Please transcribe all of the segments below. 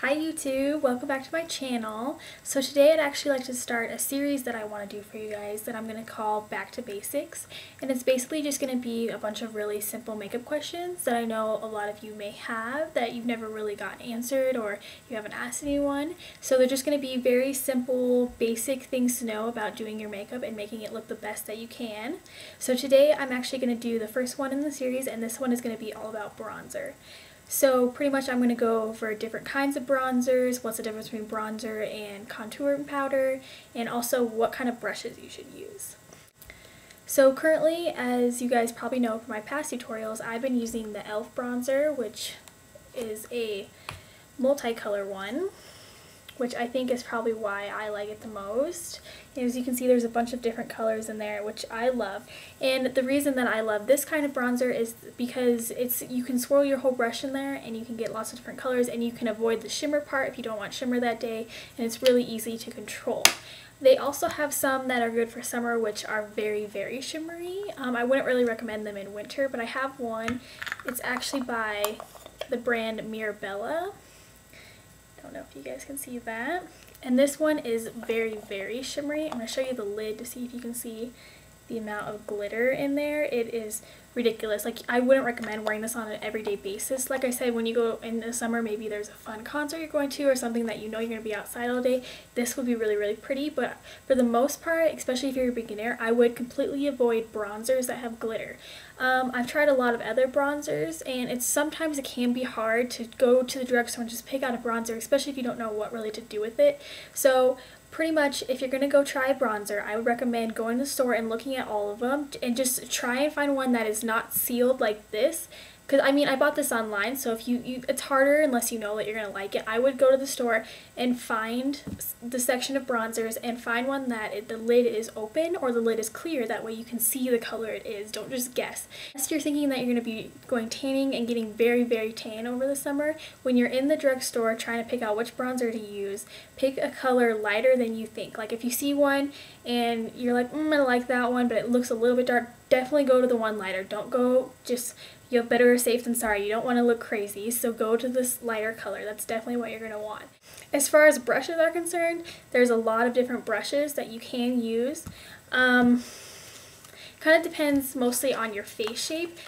Hi YouTube, welcome back to my channel. So today I'd actually like to start a series that I want to do for you guys that I'm going to call Back to Basics. And it's basically just going to be a bunch of really simple makeup questions that I know a lot of you may have that you've never really got answered or you haven't asked anyone. So they're just going to be very simple, basic things to know about doing your makeup and making it look the best that you can. So today I'm actually going to do the first one in the series, and this one is going to be all about bronzer. So pretty much I'm going to go over different kinds of bronzers, what's the difference between bronzer and contouring powder, and also what kind of brushes you should use. So currently, as you guys probably know from my past tutorials, I've been using the e.l.f. bronzer, which is a multicolor one, which I think is probably why I like it the most. And as you can see, there's a bunch of different colors in there, which I love. And the reason that I love this kind of bronzer is because you can swirl your whole brush in there and you can get lots of different colors, and you can avoid the shimmer part if you don't want shimmer that day, and it's really easy to control. They also have some that are good for summer, which are very, very shimmery. I wouldn't really recommend them in winter, but I have one. It's actually by the brand Mirabella. I don't know if you guys can see that. And this one is very, very shimmery. I'm going to show you the lid to see if you can see the amount of glitter in there. It is ridiculous. Like, I wouldn't recommend wearing this on an everyday basis. Like I said, when you go in the summer, maybe there's a fun concert you're going to or something that you know you're going to be outside all day, this would be really, really pretty. But for the most part, especially if you're a beginner, I would completely avoid bronzers that have glitter. I've tried a lot of other bronzers, and sometimes it can be hard to go to the drugstore and just pick out a bronzer, especially if you don't know what really to do with it. So pretty much, if you're going to go try a bronzer, I would recommend going to the store and looking at all of them and just try and find one that is not sealed like this. Because, I mean, I bought this online, so if it's harder unless you know that you're going to like it. I would go to the store and find the section of bronzers and find one that the lid is open or the lid is clear. That way you can see the color it is. Don't just guess. Unless you're thinking that you're going to be going tanning and getting very, very tan over the summer, when you're in the drugstore trying to pick out which bronzer to use, pick a color lighter than you think. Like, if you see one and you're like, I like that one, but it looks a little bit dark, definitely go to the one lighter. Don't go just... You have better safe than sorry. You don't want to look crazy, so go to this lighter color. That's definitely what you're going to want. As far as brushes are concerned, there's a lot of different brushes that you can use. Kind of depends mostly on your face shape.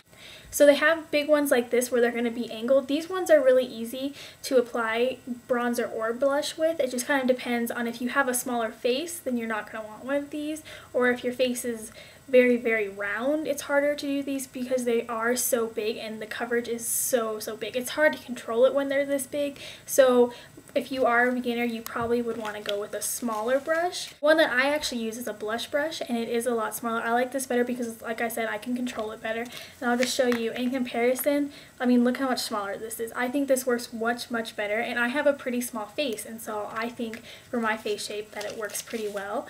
So they have big ones like this where they're going to be angled. These ones are really easy to apply bronzer or blush with. It just kind of depends on if you have a smaller face, then you're not going to want one of these, or if your face is very, very round, it's harder to do these because they are so big and the coverage is so big. It's hard to control it when they're this big. So if you are a beginner, you probably would want to go with a smaller brush. One that I actually use is a blush brush, and it is a lot smaller. I like this better because, like I said, I can control it better. And I'll just show you in comparison. I mean, look how much smaller this is. I think this works much better, and I have a pretty small face, and so I think for my face shape that it works pretty well.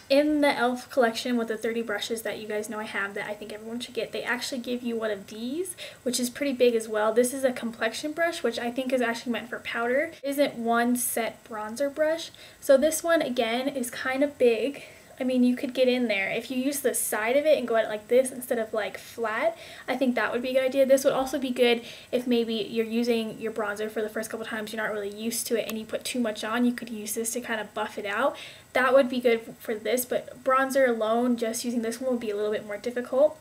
In the e.l.f. collection with the 30 brushes that you guys know I have that I think everyone should get, they actually give you one of these, which is pretty big as well. This is a complexion brush, which I think is actually meant for powder. It isn't one set bronzer brush. So this one, again, is kind of big. I mean, you could get in there. If you use the side of it and go at it like this instead of like flat, I think that would be a good idea. This would also be good if maybe you're using your bronzer for the first couple times, you're not really used to it, and you put too much on. You could use this to kind of buff it out. That would be good for this, but bronzer alone, just using this one would be a little bit more difficult.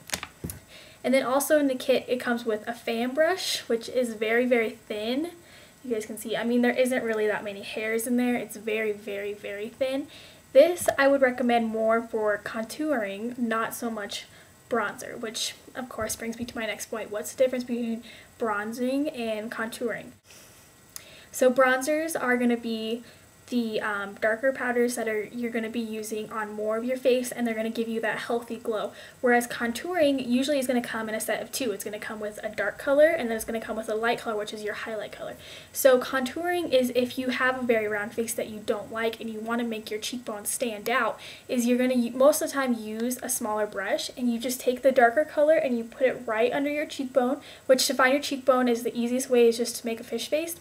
And then also in the kit, it comes with a fan brush, which is very, very thin. You guys can see, I mean, there isn't really that many hairs in there. It's very, very, very thin. This I would recommend more for contouring, not so much bronzer, which of course brings me to my next point. What's the difference between bronzing and contouring? So bronzers are going to be the darker powders that you're going to be using on more of your face, and they're going to give you that healthy glow. Whereas contouring usually is going to come in a set of two. It's going to come with a dark color, and then it's going to come with a light color, which is your highlight color. So contouring is if you have a very round face that you don't like and you want to make your cheekbones stand out, is you're going to most of the time use a smaller brush, and you just take the darker color and you put it right under your cheekbone, which to find your cheekbone is the easiest way is just to make a fish face.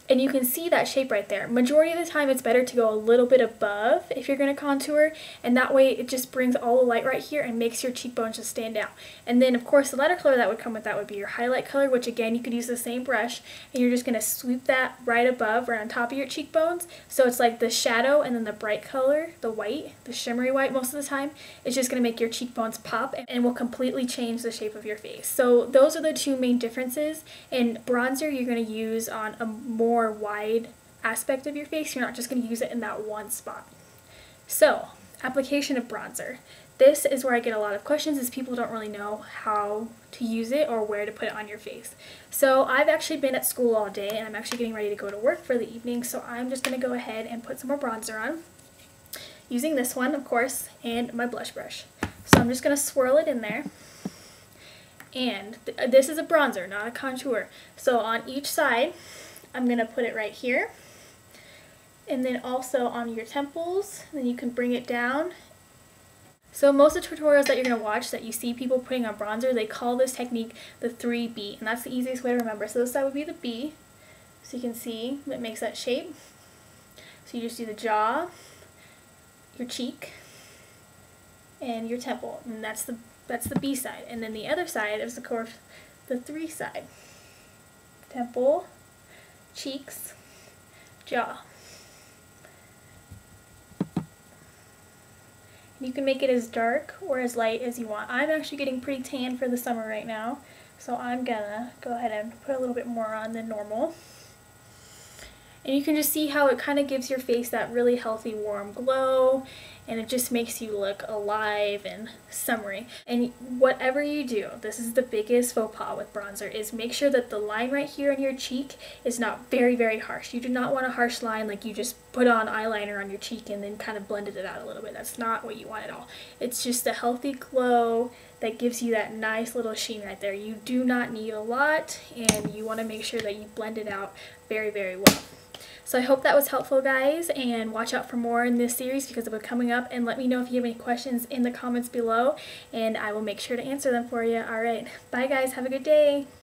And you can see that shape right there. Majority of the time it's better to go a little bit above if you're going to contour, and that way it just brings all the light right here and makes your cheekbones just stand out. And then of course the lighter color that would come with that would be your highlight color, which again you could use the same brush, and you're just going to sweep that right above, right on top of your cheekbones. So it's like the shadow and then the bright color, the white, the shimmery white most of the time, is just going to make your cheekbones pop and will completely change the shape of your face. So those are the two main differences. And bronzer you're going to use on a more wide aspect of your face. You're not just going to use it in that one spot. So, application of bronzer. This is where I get a lot of questions, is people don't really know how to use it or where to put it on your face. So I've actually been at school all day and I'm actually getting ready to go to work for the evening, so I'm just going to go ahead and put some more bronzer on using this one, of course, and my blush brush. So I'm just going to swirl it in there. And this is a bronzer, not a contour. So on each side I'm going to put it right here, and then also on your temples, then you can bring it down. So most of the tutorials that you're going to watch that you see people putting on bronzer, they call this technique the 3B, and that's the easiest way to remember. So this side would be the B, so you can see that makes that shape. So you just do the jaw, your cheek, and your temple, and that's the B side. And then the other side is of course the 3 side. Temple, cheeks, jaw. You can make it as dark or as light as you want. I'm actually getting pretty tan for the summer right now, so I'm gonna go ahead and put a little bit more on than normal. And you can just see how it kind of gives your face that really healthy warm glow, and it just makes you look alive and summery. And whatever you do, this is the biggest faux pas with bronzer, is make sure that the line right here on your cheek is not very, very harsh. You do not want a harsh line like you just put on eyeliner on your cheek and then kind of blended it out a little bit. That's not what you want at all. It's just a healthy glow that gives you that nice little sheen right there. You do not need a lot, and you want to make sure that you blend it out very, very well. So I hope that was helpful, guys, and watch out for more in this series because it'll be coming up, and let me know if you have any questions in the comments below, and I will make sure to answer them for you. Alright, bye guys, have a good day!